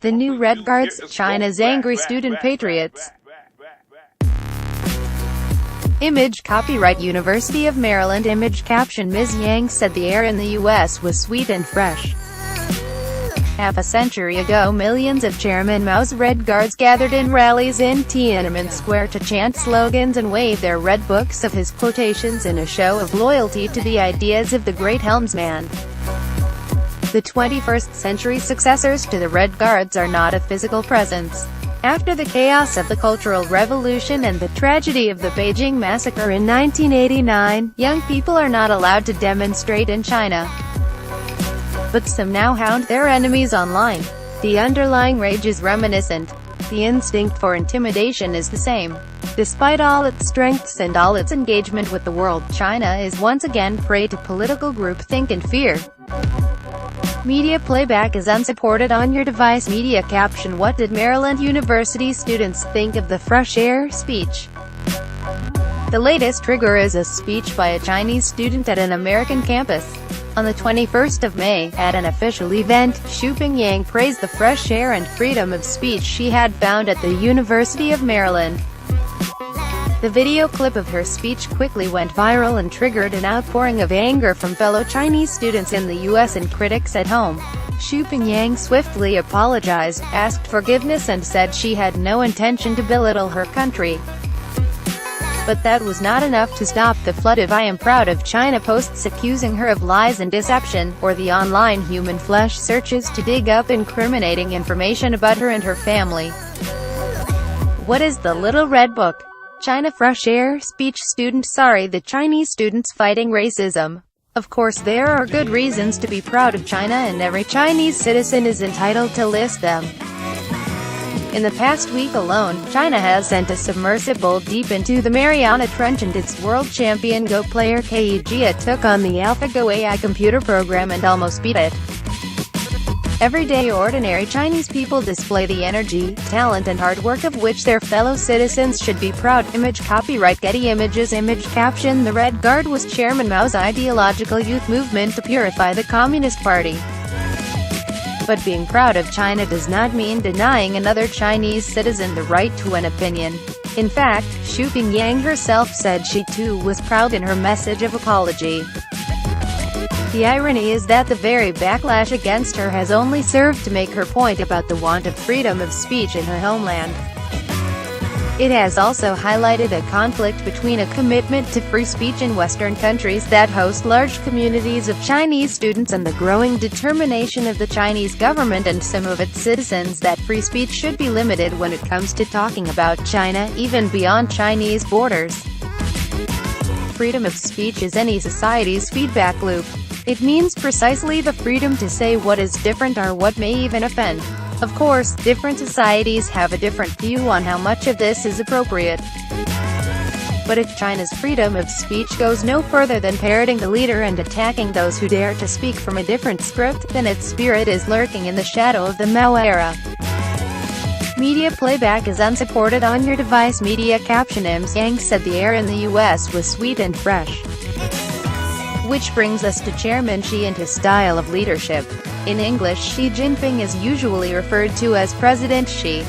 The new Red Guards, China's angry student patriots. Image copyright University of Maryland. Image caption Ms. Yang said the air in the U.S. was sweet and fresh. Half a century ago, millions of Chairman Mao's Red Guards gathered in rallies in Tiananmen Square to chant slogans and wave their red books of his quotations in a show of loyalty to the ideas of the great helmsman. The 21st century successors to the Red Guards are not a physical presence. After the chaos of the Cultural Revolution and the tragedy of the Beijing Massacre in 1989, young people are not allowed to demonstrate in China. But some now hound their enemies online. The underlying rage is reminiscent. The instinct for intimidation is the same. Despite all its strengths and all its engagement with the world, China is once again prey to political groupthink and fear. Media playback is unsupported on your device. Media caption What did Maryland University students think of the fresh air speech? The latest trigger is a speech by a Chinese student at an American campus. On the 21st of May, at an official event, Xu Yang praised the fresh air and freedom of speech she had found at the University of Maryland. The video clip of her speech quickly went viral and triggered an outpouring of anger from fellow Chinese students in the U.S. and critics at home. Xu Yang swiftly apologized, asked forgiveness and said she had no intention to belittle her country. But that was not enough to stop the flood of "I am proud of China" posts accusing her of lies and deception, or the online human flesh searches to dig up incriminating information about her and her family. What is the Little Red Book? China fresh air speech student sorry the Chinese students fighting racism. Of course there are good reasons to be proud of China and every Chinese citizen is entitled to list them. In the past week alone, China has sent a submersible deep into the Mariana Trench and its world champion Go player Ke Jia took on the AlphaGo AI computer program and almost beat it. Everyday ordinary Chinese people display the energy, talent and hard work of which their fellow citizens should be proud. Image copyright Getty Images. Image caption The Red Guard was Chairman Mao's ideological youth movement to purify the Communist Party. But being proud of China does not mean denying another Chinese citizen the right to an opinion. In fact, Xu Yang herself said she too was proud in her message of apology. The irony is that the very backlash against her has only served to make her point about the want of freedom of speech in her homeland. It has also highlighted a conflict between a commitment to free speech in Western countries that host large communities of Chinese students and the growing determination of the Chinese government and some of its citizens that free speech should be limited when it comes to talking about China, even beyond Chinese borders. Freedom of speech is any society's feedback loop. It means precisely the freedom to say what is different or what may even offend. Of course, different societies have a different view on how much of this is appropriate. But if China's freedom of speech goes no further than parroting the leader and attacking those who dare to speak from a different script, then its spirit is lurking in the shadow of the Mao era. Media playback is unsupported on your device. Media caption Ms. Yang said the air in the U.S. was sweet and fresh. Which brings us to Chairman Xi and his style of leadership. In English, Xi Jinping is usually referred to as President Xi.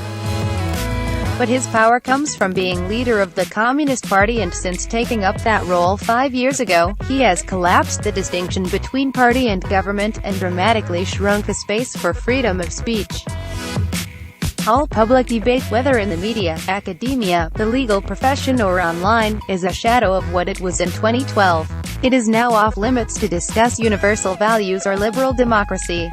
But his power comes from being leader of the Communist Party, and since taking up that role 5 years ago, he has collapsed the distinction between party and government, and dramatically shrunk the space for freedom of speech. All public debate, whether in the media, academia, the legal profession or online, is a shadow of what it was in 2012. It is now off limits to discuss universal values or liberal democracy.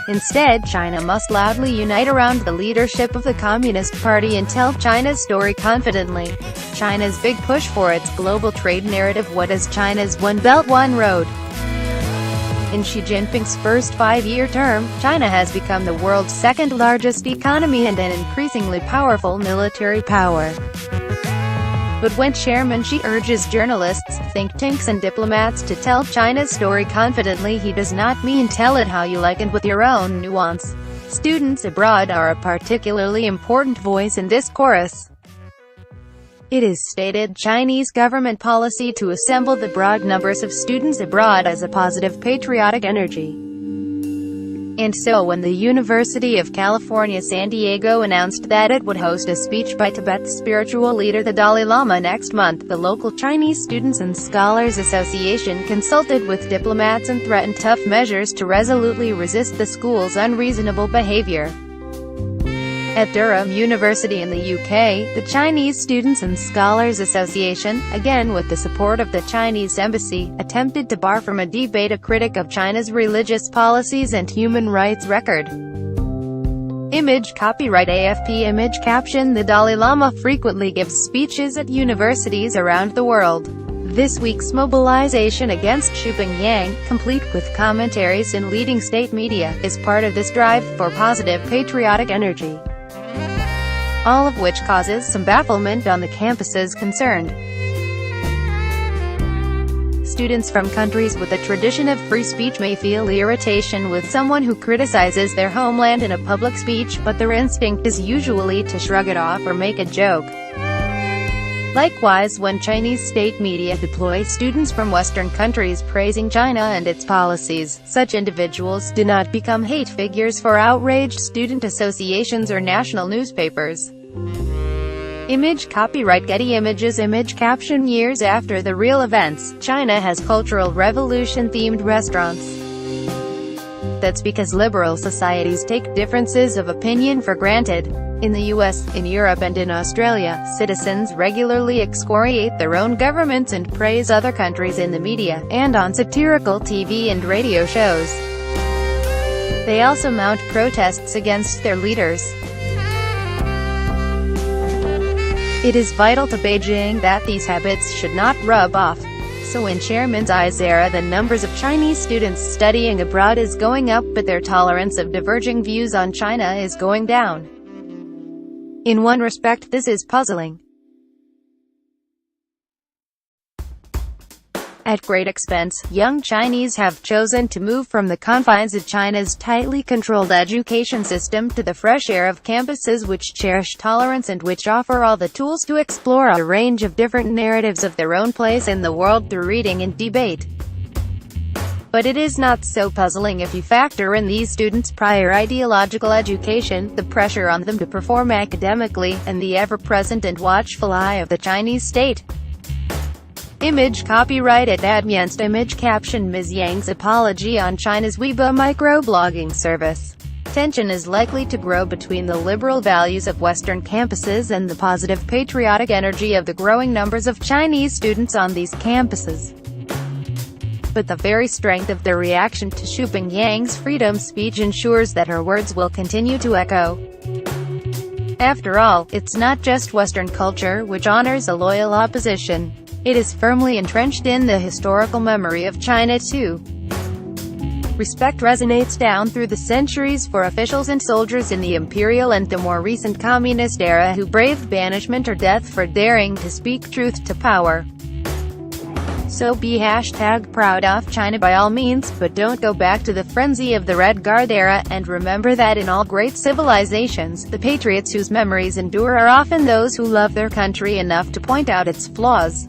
Instead, China must loudly unite around the leadership of the Communist Party and tell China's story confidently. China's big push for its global trade narrative. What is China's One Belt One Road? In Xi Jinping's first 5-year term, China has become the world's second-largest economy and an increasingly powerful military power. But when Chairman Xi urges journalists, think tanks and diplomats to tell China's story confidently, he does not mean tell it how you like and with your own nuance. Students abroad are a particularly important voice in this chorus. It is stated Chinese government policy to assemble the broad numbers of students abroad as a positive patriotic energy. And so when the University of California, San Diego announced that it would host a speech by Tibet's spiritual leader the Dalai Lama next month, the local Chinese Students and Scholars Association consulted with diplomats and threatened tough measures to resolutely resist the school's unreasonable behavior. At Durham University in the UK, the Chinese Students and Scholars Association, again with the support of the Chinese Embassy, attempted to bar from a debate a critic of China's religious policies and human rights record. Image copyright AFP Image caption The Dalai Lama frequently gives speeches at universities around the world. This week's mobilization against Xiping, complete with commentaries in leading state media, is part of this drive for positive patriotic energy, all of which causes some bafflement on the campuses concerned. Students from countries with a tradition of free speech may feel irritation with someone who criticizes their homeland in a public speech, but their instinct is usually to shrug it off or make a joke. Likewise, when Chinese state media deploy students from Western countries praising China and its policies, such individuals do not become hate figures for outraged student associations or national newspapers. Image copyright Getty Images Image caption Years after the real events, China has cultural revolution-themed restaurants. That's because liberal societies take differences of opinion for granted. In the US, in Europe and in Australia, citizens regularly excoriate their own governments and praise other countries in the media, and on satirical TV and radio shows. They also mount protests against their leaders. It is vital to Beijing that these habits should not rub off. So in Chairman Xi's era, the numbers of Chinese students studying abroad is going up, but their tolerance of diverging views on China is going down. In one respect, this is puzzling. At great expense, young Chinese have chosen to move from the confines of China's tightly controlled education system to the fresh air of campuses which cherish tolerance and which offer all the tools to explore a range of different narratives of their own place in the world through reading and debate. But it is not so puzzling if you factor in these students' prior ideological education, the pressure on them to perform academically, and the ever-present and watchful eye of the Chinese state. Image copyright at Admienst Image caption Ms. Yang's apology on China's Weibo microblogging service. Tension is likely to grow between the liberal values of Western campuses and the positive patriotic energy of the growing numbers of Chinese students on these campuses. But the very strength of their reaction to Xiping's freedom speech ensures that her words will continue to echo. After all, it's not just Western culture which honors a loyal opposition. It is firmly entrenched in the historical memory of China too. Respect resonates down through the centuries for officials and soldiers in the imperial and the more recent communist era who braved banishment or death for daring to speak truth to power. So be #proud of China by all means, but don't go back to the frenzy of the Red Guard era, and remember that in all great civilizations, the patriots whose memories endure are often those who love their country enough to point out its flaws.